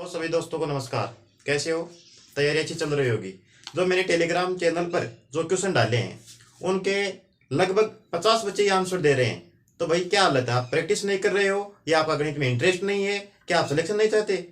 Hello सभी दोस्तों को नमस्कार। कैसे हो? तैयारी अच्छी चल रही होगी। जो मैंने टेलीग्राम चैनल पर जो क्वेश्चन डाले हैं उनके लगभग 50 बच्चे ये आंसर दे रहे हैं। तो भाई क्या हालत है? आप प्रैक्टिस नहीं कर रहे हो या आपका गणित में इंटरेस्ट नहीं है? क्या आप सिलेक्शन नहीं चाहते?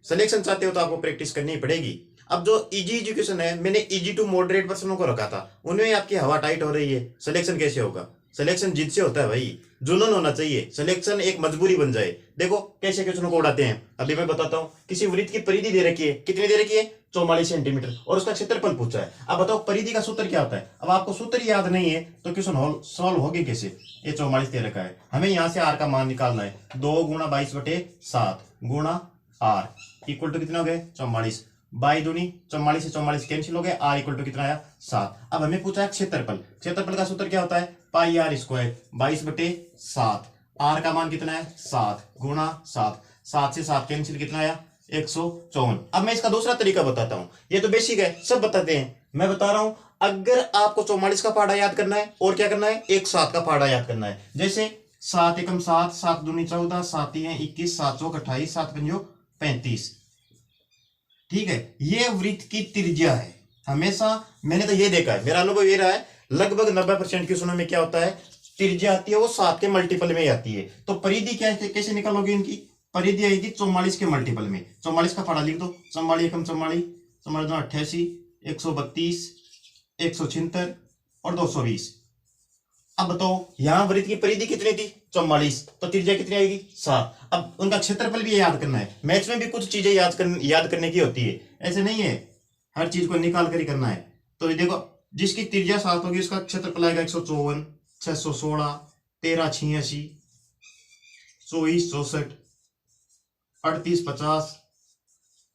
सिलेक्शन चाहते हो तो आपको प्रैक्टिस करनी ही पड़ेगी। अब जो इजी एजुकेशन है, मैंने इजी टू मॉडरेट पर्सनों को रखा था, उनमें आपकी हवा टाइट हो रही है। सिलेक्शन कैसे होगा? सिलेक्शन जिद से होता है भाई, जुनून होना चाहिए। सिलेक्शन एक मजबूरी बन जाए। देखो कैसे क्वेश्चन को उड़ाते हैं। अभी मैं बताता हूँ। किसी वृत्त की परिधि दे रखी है, कितनी दे रखी है? 44 सेंटीमीटर, और उसका क्षेत्रफल पूछा है। अब बताओ परिधि का सूत्र क्या होता है। अब आपको सूत्र याद नहीं है तो क्वेश्चन सॉल्व होगी कैसे? ये 44 दे रखा है, हमें यहाँ से आर का मान निकालना है। 2 गुणा 22/7 गुणा आर इक्वल टू कितना हो गए? 44। बाई दूनी 44 से 44 कैंसिल हो गए। आर इक्वल टू कितना आया? 7। अब हमें पूछा है क्षेत्रफल। क्षेत्रफल का सूत्र क्या होता है? पाई आर स्क्वायर 22/7। आर का मान कितना है? 7 गुणा 7। 7 से 7 कैंसिल कितना आया? 154। अब मैं इसका दूसरा तरीका बताता हूं। ये तो बेसिक है, सब बताते हैं। मैं बता रहा हूं, अगर आपको 44 का पहाड़ा याद करना है और क्या करना है, एक 7 का पहाड़ा याद करना है। जैसे 7 एकम 7, 7 दूनी 14, 7 तीन 21, 7 चौक 28, 7 पंजो 35। ठीक है, ये वृत्त की त्रिज्या है। हमेशा मैंने तो ये देखा है, मेरा अनुभव ये रहा है, लगभग 90% क्वेश्चनों में क्या होता है, त्रिज्या आती है वो 7 के मल्टीपल में आती है। तो परिधि क्या है, कैसे निकालोगे इनकी? परिधि आएगी 44 के मल्टीपल में। 44 का पढ़ा लिख दो। 44 एकम 44, 88, 132, 176 और 220। अब बताओ यहां वृत्त की परिधि कितनी थी? 44। तो त्रिज्या कितनी आएगी? 7। अब उनका क्षेत्रफल भी याद करना है। मैथ्स में भी कुछ चीजें याद करने की होती है, ऐसे नहीं है हर चीज को निकाल कर ही करना है। तो ये देखो, जिसकी त्रिज्या 7 होगी उसका क्षेत्रफल आएगा 154, 616, 1386, 24, 64, 38, 50।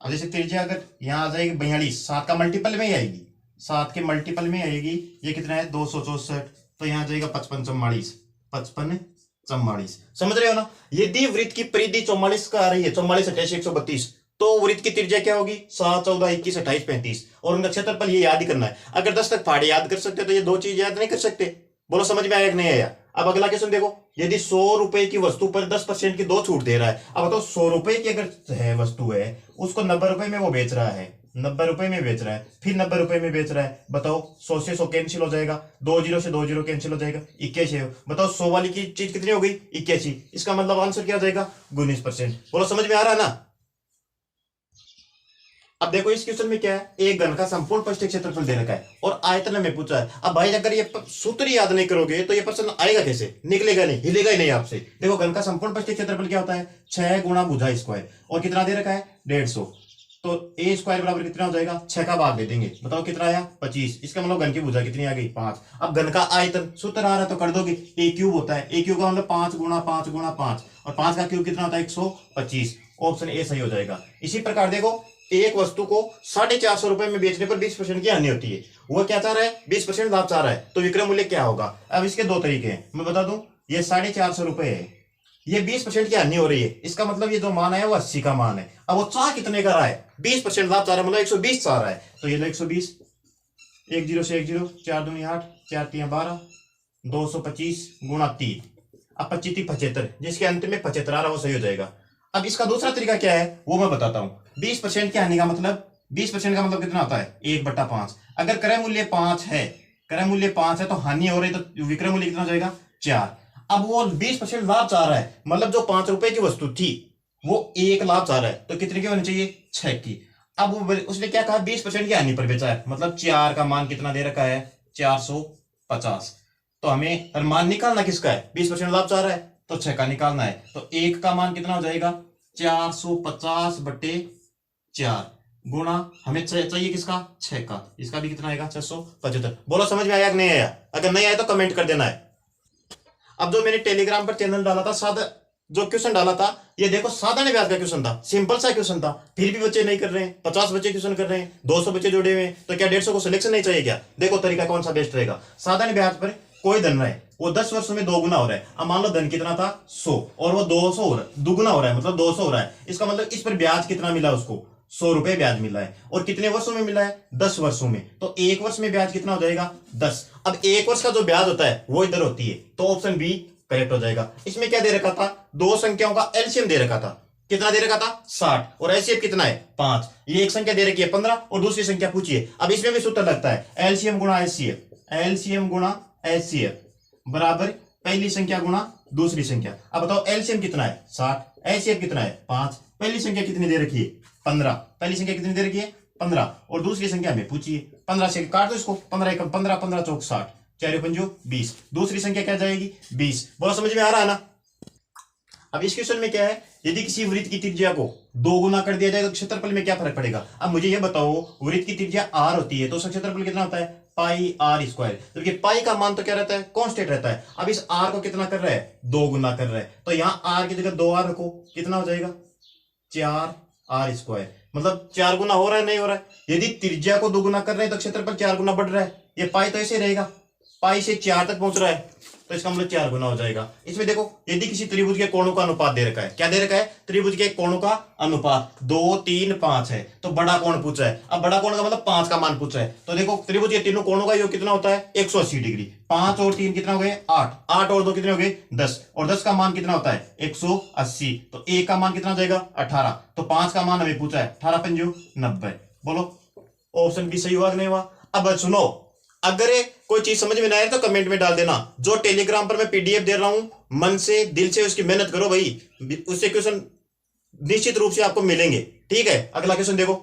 अब जैसे त्रिज्या अगर यहाँ आ जाएगी 42, 7 का मल्टीपल में ही आएगी, 7 के मल्टीपल में आएगी। ये कितना है? 264। तो यहाँ जाएगा 55 44, 55 44। समझ रहे हो ना? यदि वृत्त की परिधि 44 का आ रही है, 44, 88, 132, तो वृत्त की त्रिज्या क्या होगी? 7, 14, 21, 28, 35। और उनका क्षेत्रफल ये याद ही करना है। अगर 10 तक पहाड़े याद कर सकते तो ये दो चीज याद नहीं कर सकते। बोलो समझ में आया कि नहीं आया? अब अगला क्वेश्चन देखो। यदि 100 रुपए की वस्तु पर 10% की 2 छूट दे रहा है। अब बताओ 100 रुपए की अगर है वस्तु है, उसको 90 रुपए में वो बेच रहा है, 90 रुपए में बेच रहा है, फिर 90 रुपए में बेच रहा है। बताओ 100 से 100 कैंसिल हो जाएगा, 2 जीरो से 2 जीरो कैंसिल हो जाएगा, 81। बताओ 100 वाली की चीज कितनी हो गई? 81। इसका मतलब आंसर क्या हो जाएगा? 19%। बोलो समझ में आ रहा है ना? अब देखो इस क्वेश्चन में क्या है, एक घन का संपूर्ण पृष्ठ क्षेत्रफल दे रखा है और आयतन में पूछा है। अब भाई अगर ये सूत्र याद नहीं करोगे तो ये प्रश्न आएगा कैसे? निकलेगा नहीं, हिलेगा ही नहीं आपसे। देखो घन का संपूर्ण पृष्ठ क्षेत्रफल क्या होता है? 6 गुणा भुजा स्क्वायर, और कितना दे रखा है? 150। तो ए स्क्वायर बराबर कितना हो जाएगा? 6 का भाग दे देंगे। बताओ कितना आया? 25। इसका मतलब घन की भुजा कितनी आ गई? 5। अब घन का आयतन सूत्र आ रहा है तो कर दोगे, ए क्यूब होता है। ए क्यूब का मतलब 5 गुणा 5 गुणा 5, और 5 का क्यूब कितना होता है? 125। ऑप्शन ए सही हो जाएगा। इसी प्रकार देखो, एक वस्तु को 450 रुपए में बेचने पर 20% की हानि होती है। वो क्या चाह रहा है? 20% लाभ चाह रहा है। तो विक्रय मूल्य क्या होगा? अब इसके दो तरीके हैं, मैं बता दूं। ये 450 रुपए है, ये 20% की हानि हो रही है। इसका मतलब ये जो मान है वो 80 का मान है। अब वो चाह कितने का रहा है? 20% लाभ चाह रहा है, मतलब 120 चाह रहा है। तो ये लो 120, 1 0 से 1 0, 4 दूनी 8, 4 3 12, 225 गुणा 3। अब 25 75, जिसके अंत में 75 आ रहा है वो सही हो जाएगा। अब इसका दूसरा तरीका क्या है वो मैं बताता हूं। 20% की हानि का मतलब, 20% का मतलब कितना होता है? 1/5। अगर क्रय मूल्य 5 है, क्रय मूल्य 5 है तो हानि हो रही, तो विक्रय मूल्य कितना हो जाएगा? 4। अब वो 20% लाभ चाह रहा है, मतलब जो 5 रुपए की वस्तु थी वो 1 लाभ चाह रहा है, तो कितने की होनी चाहिए? 6 की। अब उसने क्या कहा? 20% की हानि पर बेचा है, मतलब 4 का मान कितना दे रखा है? 450। तो हमें मान निकालना किसका है? 20% लाभ चाह रहा है तो 6 का निकालना है। तो 1 का मान कितना हो जाएगा? 450/4 गुणा, हमें चाहिए किसका? 6 का। इसका भी कितना आएगा? 675। बोलो समझ में आया कि नहीं आया? अगर नहीं आया तो कमेंट कर देना है। अब जो मैंने टेलीग्राम पर चैनल डाला था, सादा जो क्वेश्चन डाला था, ये देखो साधारण ब्याज का क्वेश्चन था, सिंपल सा क्वेश्चन था, फिर भी बच्चे नहीं कर रहे हैं। 50 बच्चे क्वेश्चन कर रहे हैं, 200 बच्चे जुड़े हुए हैं, तो क्या 150 को सिलेक्शन नहीं चाहिए क्या? देखो तरीका कौन सा बेस्ट रहेगा। साधारण ब्याज पर कोई धन रहा है, वो 10 वर्षों में 2 गुना हो रहा है। अब मान लो धन कितना था? 100, और वो 200 हो रहा है, दुगुना हो रहा है, मतलब 200 हो रहा है। इसका मतलब इस पर ब्याज कितना मिला उसको? 100 रुपए ब्याज मिला है। और कितने वर्षों में मिला है? 10 वर्षों में। तो 1 वर्ष में ब्याज कितना हो जाएगा? 10। अब 1 वर्ष का जो ब्याज होता है वो इधर होती है, तो ऑप्शन बी करेक्ट हो जाएगा। इसमें क्या दे रखा था? दो संख्याओं का एलसीएम दे रखा था। कितना दे रखा था 60 और एलसीएम कितना है 5। ये एक संख्या दे रखी है 15 और दूसरी संख्या पूछिए। अब इसमें भी सूत्र लगता है एलसीएम गुणा एचसीएफ, एलसीएम गुणा एचसीएफ बराबर पहली संख्या गुणा दूसरी संख्या। अब बताओ एलसीएम कितना है 60, एचसीएफ कितना है 5, पहली संख्या कितनी दे रखी है 15, पहली संख्या कितनी दे रखी है 15 और दूसरी संख्या हमें पूछिए। 15 से काट दो इसको, 15 एकम 15, 15 चौक 60, 4 पंजो 20, दूसरी संख्या क्या जाएगी 20। बोलो समझ में आ रहा है ना। अब इस क्वेश्चन में क्या है, यदि किसी वृत्त की त्रिज्या को 2 गुना कर दिया जाए तो क्षेत्रफल में क्या फर्क पड़ेगा। अब मुझे यह बताओ वृत्त की त्रिज्या r होती है तो उसका क्षेत्रफल कितना होता है पाई r स्क्वायर, जबकि पाई का मान तो क्या रहता है कांस्टेंट रहता है। अब इस r को कितना कर रहा है 2 गुना कर रहा है, तो यहाँ r की जगह 2r रखो, कितना हो जाएगा 4r स्क्वायर, मतलब 4 गुना हो रहा है नहीं हो रहा है। यदि त्रिज्या को 2 गुना कर रहे हैं तो क्षेत्रफल 4 गुना बढ़ रहा है। ये पाई तो ऐसे रहेगा, पाई से 4 तक पहुंच रहा है तो इसका मतलब 4 गुना हो जाएगा। इसमें देखो यदि किसी त्रिभुज के कोणों का अनुपात दे रखा है, क्या दे रखा है त्रिभुज के कोणों का अनुपात 2 3 5 है, तो बड़ा कोण पूछा है। अब बड़ा कोण का मतलब 5 का मान पूछा है, तो देखो त्रिभुज के तीनों कोणों का योग कितना होता है 180 डिग्री। 5 और 3 कितना हो गए 8, 8 और 2 कितने हो गए 10, और 10 का मान कितना होता है 180, तो 1 का मान कितना हो जाएगा 18, तो 5 का मान हमें पूछा है 18 पंजो 90। बोलो ऑप्शन बी सही हुआ कि नहीं हुआ। अब सुनो, अगर कोई चीज समझ में ना आए तो कमेंट में डाल देना। जो टेलीग्राम पर मैं पीडीएफ दे रहा हूं मन से दिल से उसकी मेहनत करो भाई, उससे क्वेश्चन निश्चित रूप से आपको मिलेंगे। ठीक है, अगला क्वेश्चन देखो।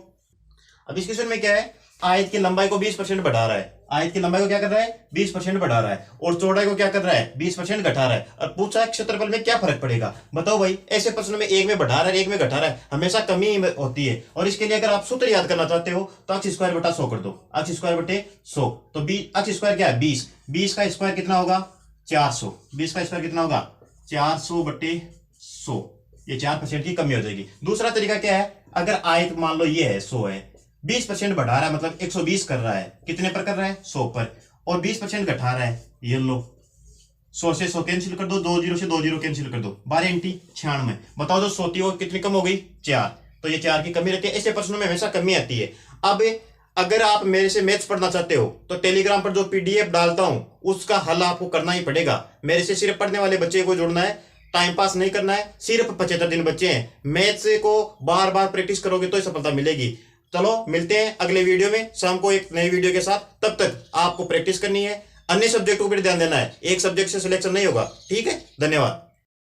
अब इस क्वेश्चन में क्या है, आयत की लंबाई को 20% बढ़ा रहा है, आयत की लंबाई को क्या कर रहा है 20% बढ़ा रहा है, और चौड़ाई को क्या कर रहा है 20% घटा रहा है, और पूछा है क्षेत्रफल में क्या फर्क पड़ेगा। बताओ भाई, ऐसे प्रश्न में एक में बढ़ा रहा है एक में घटा रहा है, हमेशा कमी होती है। और इसके लिए अगर आप सूत्र याद करना चाहते हो तो अक्ष स्क्वायर बटा 100 कर दो, अक्ष स्क्वायर बटे 100, तो अक्ष स्क्वायर क्या है 20, 20 का स्क्वायर कितना होगा 400, 20 का स्क्वायर कितना होगा 400 बटे 100, ये 4% की कमी हो जाएगी। दूसरा तरीका क्या है, अगर आयत मान लो ये है 100 है, 20% बढ़ा रहा है मतलब 120 कर रहा है, कितने पर कर रहा है 100 पर, और 20% घटा रहा है, ये लो 100 से 100 कैंसिल कर दो, 2 0 से 2 0 कैंसिल कर दो, 12 × 96। बताओ जो 100 थी वो कितनी कम हो गई 4, तो ये 4 की कमी रहती है। ऐसे प्रश्नों में हमेशा कमी आती है। अब अगर आप मेरे से मैथ्स पढ़ना चाहते हो तो टेलीग्राम पर जो पीडीएफ डालता हूं उसका हल आपको करना ही पड़ेगा। मेरे से सिर्फ पढ़ने वाले बच्चे को जुड़ना है, टाइम पास नहीं करना है। सिर्फ 75 दिन बच्चे हैं, मैथ्स को बार बार प्रैक्टिस करोगे तो सफलता मिलेगी। चलो मिलते हैं अगले वीडियो में शाम को एक नई वीडियो के साथ। तब तक आपको प्रैक्टिस करनी है, अन्य सब्जेक्टों पर ध्यान देना है, एक सब्जेक्ट से सिलेक्शन नहीं होगा। ठीक है, धन्यवाद।